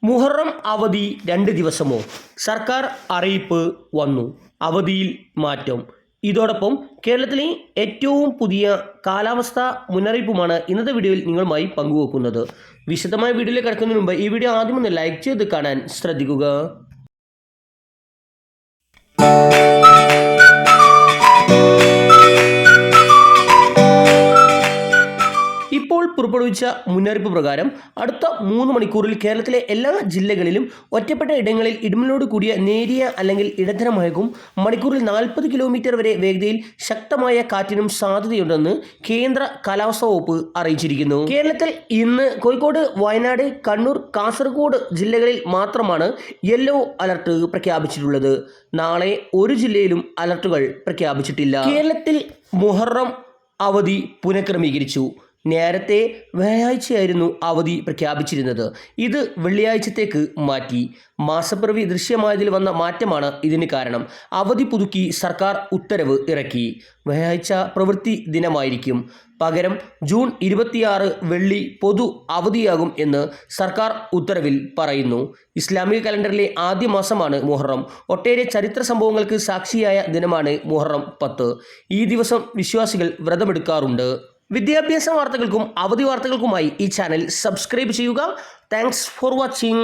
മുഹറം അവധി 2 ദിവസമോ? സർക്കാർ അറിയിപ്പ് വന്നു. അവധിയിൽ മാറ്റം. ഇതോടൊപ്പം കേരളത്തിലെ ഏറ്റവും പുതിയ കാലാവസ്ഥാ മുന്നറിയിപ്പുമാണ് ഇന്നത്തെ വീഡിയോയിൽ നിങ്ങളുമായി പങ്കുവെക്കുന്നത്. വിശദമായ വീഡിയോയിലേക്ക് കടക്കുന്നതിന് മുമ്പ് ഈ വീഡിയോ ആദ്യം ഒന്ന് ലൈക്ക് ചെയ്ത് കാണാൻ ശ്രദ്ധിക്കുക. ഇപ്പോൾ പുറപ്പെടുവിച്ച മുന്നറിയിപ്പ് പ്രകാരം അടുത്ത 3 മണിക്കൂറിൽ കേരളത്തിലെ എല്ലാ ജില്ലകളിലും ഒറ്റപ്പെട്ട ഇടങ്ങളിൽ ഇടിമിന്നലോട് കൂടിയ നേരിയ അല്ലെങ്കിൽ ഇടത്തരമായേക്കും മണിക്കൂറിൽ 40 കിലോമീറ്റർ വരെ വേഗതയിൽ ശക്തമായ കാറ്റിനും സാധ്യതയുണ്ടെന്ന് കേന്ദ്ര കാലാവസ്ഥാ വകുപ്പ് അറിയിച്ചിരിക്കുന്നു. കേരളത്തിൽ ഇന്ന് കോഴിക്കോട്, വയനാട്, കണ്ണൂർ, കാസർഗോഡ് ജില്ലകളിൽ മാത്രമാണ് യെല്ലോ അലർട്ട് പ്രഖ്യാപിച്ചിട്ടുള്ളത്. നാളെ ഒരു ജില്ലയിലും അലർട്ടുകൾ പ്രഖ്യാപിച്ചിട്ടില്ല. കേരളത്തിൽ മുഹറം അവധി പുനഃക്രമീകരിച്ചു. നേരത്തെ വ്യാഴാഴ്ചയായിരുന്നു അവധി പ്രഖ്യാപിച്ചിരുന്നത്. ഇത് വെള്ളിയാഴ്ചത്തേക്ക് മാറ്റി. മാസപ്പിറവി ദൃശ്യമായതിൽ വന്ന മാറ്റമാണ് ഇതിന് കാരണം. അവധി പുതുക്കി സർക്കാർ ഉത്തരവ് ഇറക്കി. വ്യാഴാഴ്ച പ്രവൃത്തി ദിനമായിരിക്കും. പകരം ജൂൺ 26 വെള്ളി പൊതു അവധിയാകും എന്ന് സർക്കാർ ഉത്തരവിൽ പറയുന്നു. ഇസ്ലാമിക കലണ്ടറിലെ ആദ്യ മാസമാണ് മുഹറം. ഒട്ടേറെ ചരിത്ര സംഭവങ്ങൾക്ക് സാക്ഷിയായ ദിനമാണ് മുഹറം 10. ഈ ദിവസം വിശ്വാസികൾ വ്രതമെടുക്കാറുണ്ട്. വിദ്യാഭ്യാസ വാർത്തകൾക്കും അവധി വാർത്തകൾക്കുമായി ഈ ചാനൽ സബ്സ്ക്രൈബ് ചെയ്യുക. Thanks for watching.